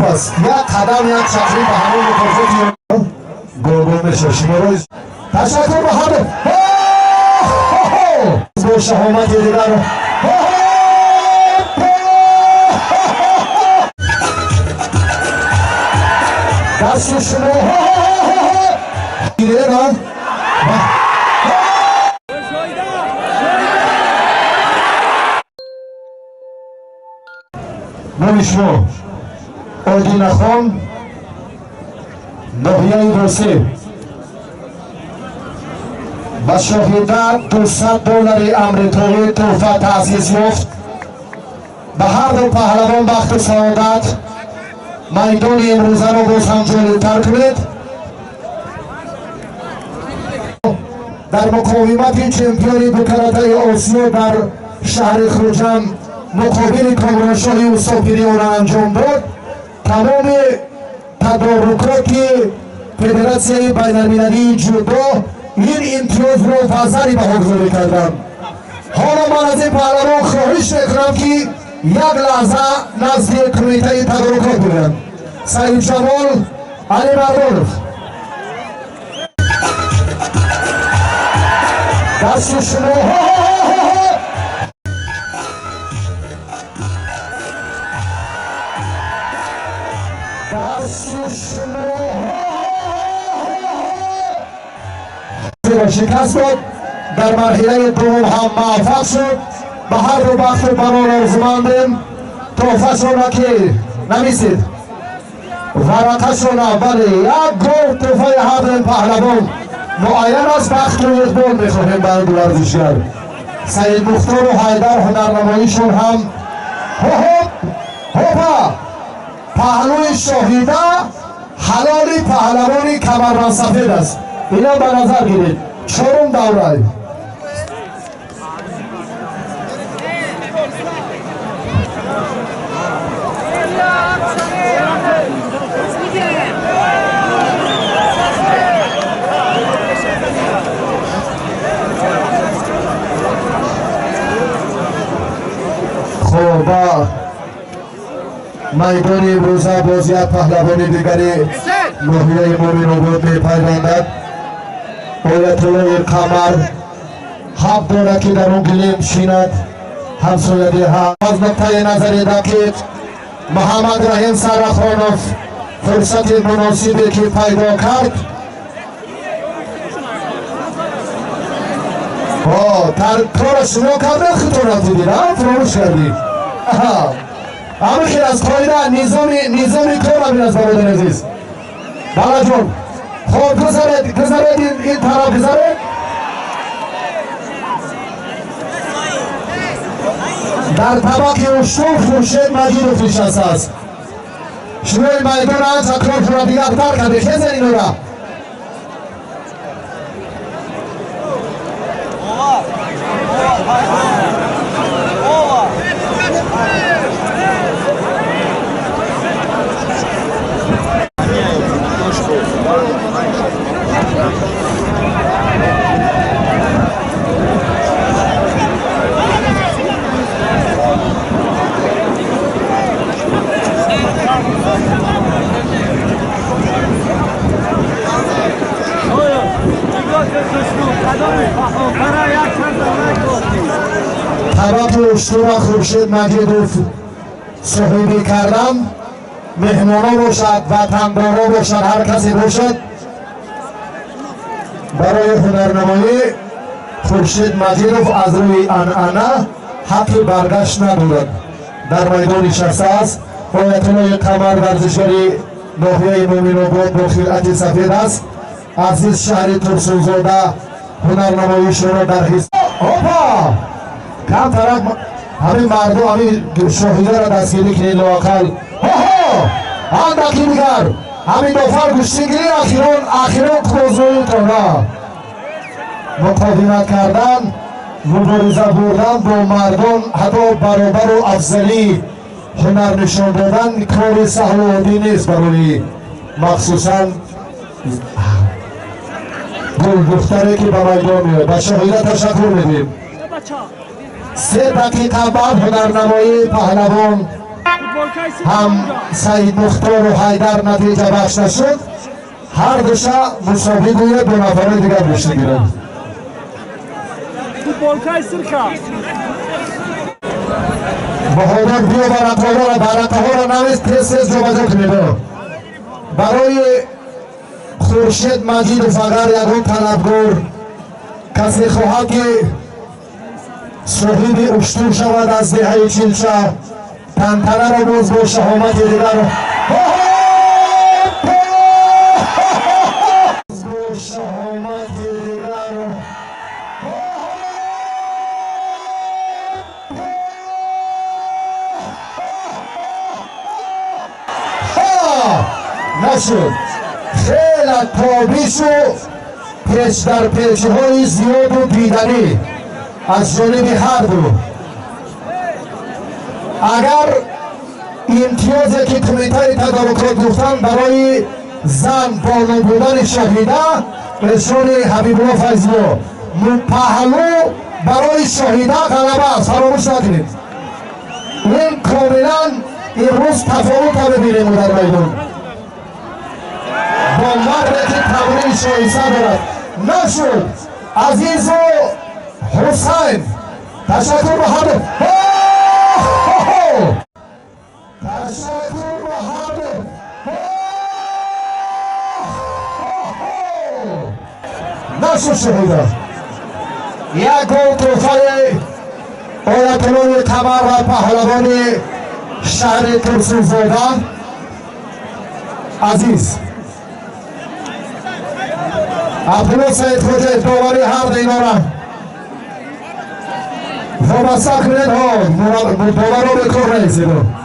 خوب است. یک قدم یک چقدر به همون مکافات گل میشه. شما رو تشکر به همه با شهامت دیگر دست شما گیره را نمیشمو آدین خان ناحیه روسیه با شاهده $200 امریکایی تحفه تعزیز یافت. به هر دو پهلوان بخت و سعادت. میدان امروزه را باز هم جالب‌تر کنید. در مقاومت چمپیون دو کراته آسیا در شهر خرجم مقابل کامرانشاه اوساپیری را انجام داد. تمام تدارکات فدراسیون بین‌المللی جودو این امتیاز را فضلی برگزار کردند. حالا من از این پهلوان خواهش میکنم که یک لحظه نزد کمیته تدارکات بودند. سعید جمال، علی مردانوف دست شما شکست داد. در مرحله دوم هم موفق شد. به هر دو بخت بران آرزومندیم تحفه‌شان را که نمیسید ورقه‌شان ولی یک گل تحفه هر پهلوان معین است. بخت رو اقبال میخواهیم برای دو ورزشگر سعید مختار و حیدر هنرنماییشون هم هوپا پهلوی شاهیده حلال پهلوانی کمربند سفید است. اینا به نظر گیرید. چهارم دوره خب میدان امروزه باز یک پهلوان دیگری ناحیه مومن آباد میپیوندد. آیت الله قمر حق دارد که در اون گلیم شیند همسایگی ها. از نقطه نظری دقیق محمد رحیم سرخانوف فرصت مناسبی که پیدا کرد کار شما کرده خطورت دیدید فراموش کردید. همه خیلی از قایده نظامی کار همین از برادر عزیز بلا جون. خب گذارید این طرف گذارید. در طبق اشتون خورشید مجید نشسته است. شما این میدان از اطراف را دیگر تر کرده. خیزن اینو را طبق اشتون و خورشید مجیدوف صحبی کردم. مهمانا باشد وطندارا باشد هر کسی باشد برای هنرنمایی خورشید مجیدوف از روی انعنه حق برگشت ندارد. در میدان نشسته است. آیت الله قمر ورزشگری ناحیه مومن آباد با خلعت سفید است. عزیز شهر ترسونزاده هنرنماییش را در حصه هوپا کم طرف همین مردم همین شاهیده را دستگیری کنید لااقل. اندکی دیگر همین دفعه گشتگیری اخیران کوزوی تانا مقاومت کردن مبارزه بردن با مردم حتی برابر و افضلی هنر نشان دادن کار سهل و عادی نیست برای مخصوصا گل دختری که به میدان میاد. به شاهیده تشکر میدیم. 3 دقیقه بعد هنرنمایی پهلوان هم سعید مختار و حیدر نتیجه بخش نشد. هر دوشا مساوی گویه، دو نفره دیگر رشته گیرند. بهادر بیا براتها را نویز تیز جا بجا کنید. برای خورشید مجیدوف اگر یکون طلبگار کسی خواهد که صاحب اشتور شود از دهه چیلچه، تنتنه را باز با شهامت دیگر نشد. خیلی تابیش و پیچ در پیچ های زیاد و دیدنی از جانب هر دو. اگر امتیازی که کمیته تدارکات گفتن برای زن بالو بودن شهیده رسول حبیب الله فیض‌الله پهلو برای شهیده غلبه است، فراموش نکنید. این کاملا امروز تفاوت ببینیم در میدان با مردی که تمرین شایسته دارد. نشد. عزیز و حسین تشکر به هر دو. تشکر به هر دو. نشد شهیده. یک گل توفای آیت الله قمر و پهلوان شهر ترسوزاده عزیز عبدالله سید خوجه داوری هر دینا را وابسته کنید ها داور رو بکر رئیسید.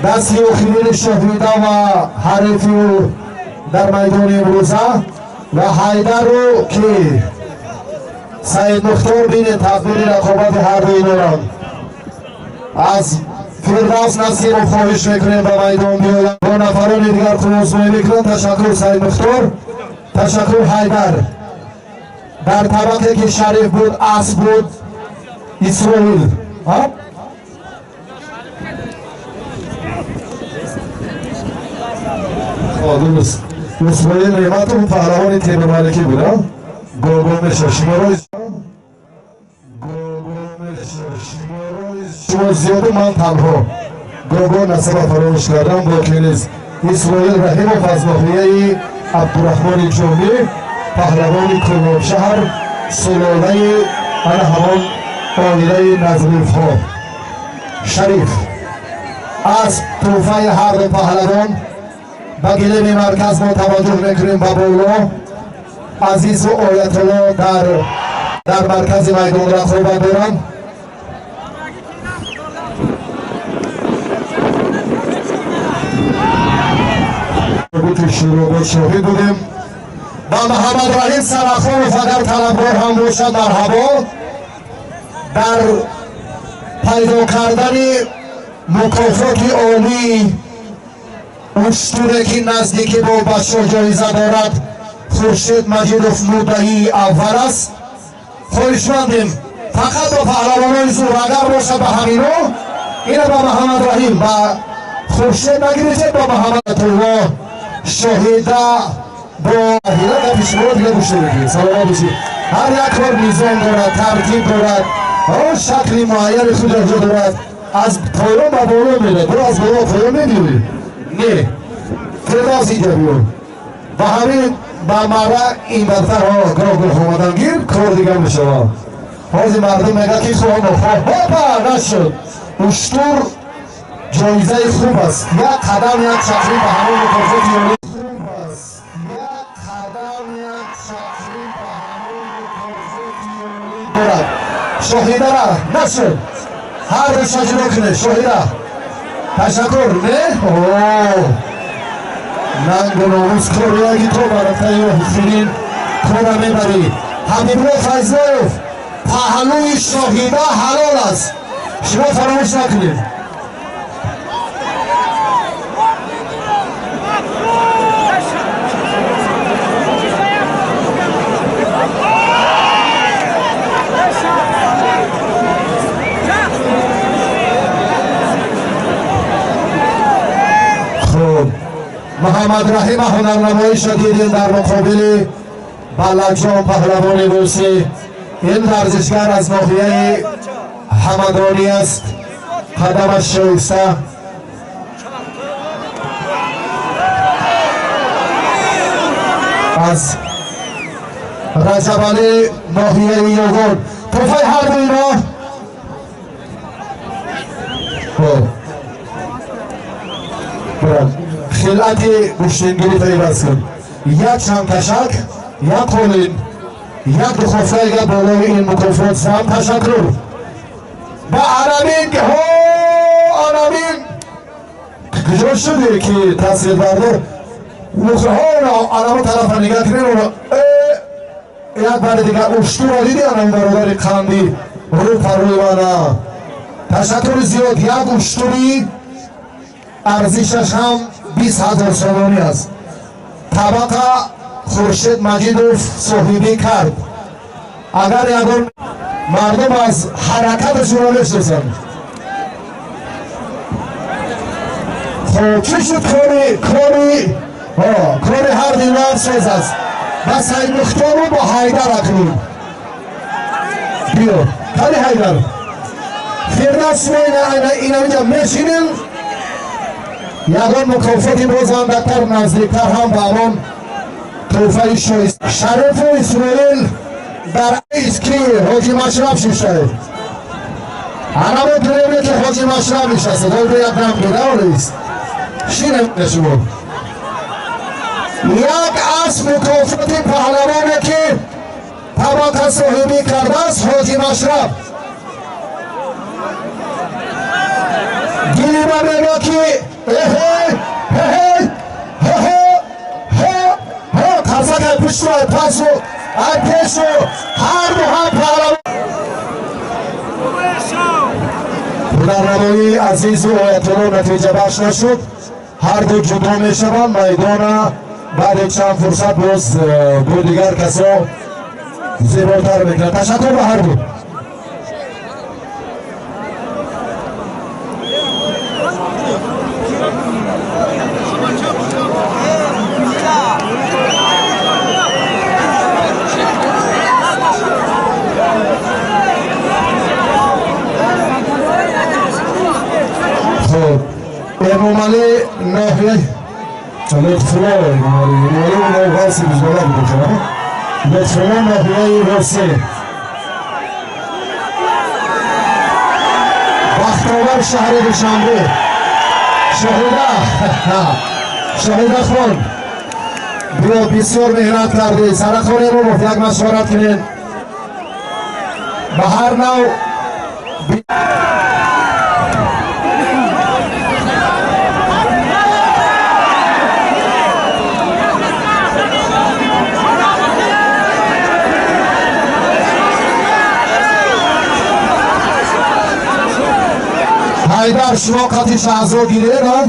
دستی و خیلی شهیده و حریفی در میدان امروزه و حیدر رو که سعید مختار بین تقبیل رقابت هر دو اینا از فردوس نصیر رو خواهش میکنیم به میدان بیاید. با نفران دیگر خروزمایی میکنم. تشکر سعید مختار، تشکر حیدر. در طبقه که شریف بود اسب بود اسرائیل درست اسرائیل نعمت اون پهلوان تیم مالکی بود. گلگل شما شما زیاده من تنها گلگل نصب فراموش کردم با کنیز اسرائیل رحیم و فضلخیه عبدالرحمن جومی پهلوان کلاب شهر سلاله انا همان آیله نظریف ها شریف از توفای هر دو پهلوان به گلیم مرکز ما توجه میکنیم. با بولا عزیز و آیت الله در مرکز میدان رقابت دارن. شروع بود شاهد بودیم. با محمد رحیم سرخانوف اگر طلبگار هم باشد مرحبا. در پیدا کردن مکافات عالی اشتوره که نزدیکی با بچه جایزه دارد خورشید مجیدوف مدعی اول است. خواهشمندیم فقط با پهلوانان زورآور باشد به همینو. اینه با محمد رحیم با خورشید نگیرید با محمد الله شهیده با هیله پیشمرو دیگه بوشته بگید. سلامت باشید. هر یک کار نظام دارد، ترتیب دارد، شکلی معین خود را دارد. از پایان با بالا میره، برو از بالا پایان نمیوی نه فرداس اینجا بیون و همین با مره این برتر ها گاه آمدن گیر کار دیگر میشود. حاضی مردم میگه که خواهم هاپا نشد. اشتور جایزه خوب است. یک قدم یک چطری به همون مکافات یونی خوب است. یک قدم یک چطری به همون مکافات یونی دارد. شهیده را نشد. هر دو شجره کنه شهیده. تشکر نه؟ اوه ننگ و ناموس کوریاگی تو برای و حسینین کورا میبری. حبیب الله فیض‌الله پهلوی شاهیده حلال است. شما فراموش نکنید. محمد رحیم هنرنمایی شدیدین در مقابل بلجان پهلوان روسی. این ورزشگر از ناحیه همدانی است. قدمش شایسته. از رجبالی ناحیه یوگون. توفای هر دو اینا خلعت گوشتنگیری پیوست کن. یک چمکشک، یک قولین، یک دو خفره اگر بالای این مکافات سام تشکر با آرامین که ها آرامین کجا شده که تصویر بردار نخه ها آرام طرف نگه کنین یک بار دیگر اشتو را دیدی آرام برادر قندی رو پروی وانا تشکر زیاد. یک اشتوی ارزشش هم 20,000 سومی است. طبقه خورشید مجیدوف صاحبی کرد. اگر یادم مردم از حرکتشون رو بشناسن. خب چی شد کاری هر دیوار ساز است. بس این مختار رو با حیدر اکنیم. بیا کاری حیدر فردست و اینا اینجا میشینیم. یادم مکافاتی بازم دکتر نزدیکتر هم با همون توفه شایست. شریف و اسرائیل در ایسکی حاجی مشرف شیشه همه دلیلی که حاجی مشرف میشسته دل به یک نم گیره و ریست شیرم نشما یک از مکافاتی پهلوانه که طبقه صاحبی کرده است حاجی مشرف گیری با بگه که قصد پشت و پس و پیش و هر دو هم پهلوان هنرنمایی عزیز و آیت الله نتیجه بخش نشد. هر دو جدا می شوند. میدان بعد چند فرصت باز دو دیگر کسا زیباتر میکنند. تشکر به هر دو. امامالی ناحیه لطفلا امامالی و غاسی بزرگا بوده کنم لطفلا ناحیه غاسی بختاور شهر دوشنبه شهیده خان بیا بسیار مهنت کردی سرخانه رو یک مشورت کنین به هر نوع حیدر شما قطعی شهزو گیره نه؟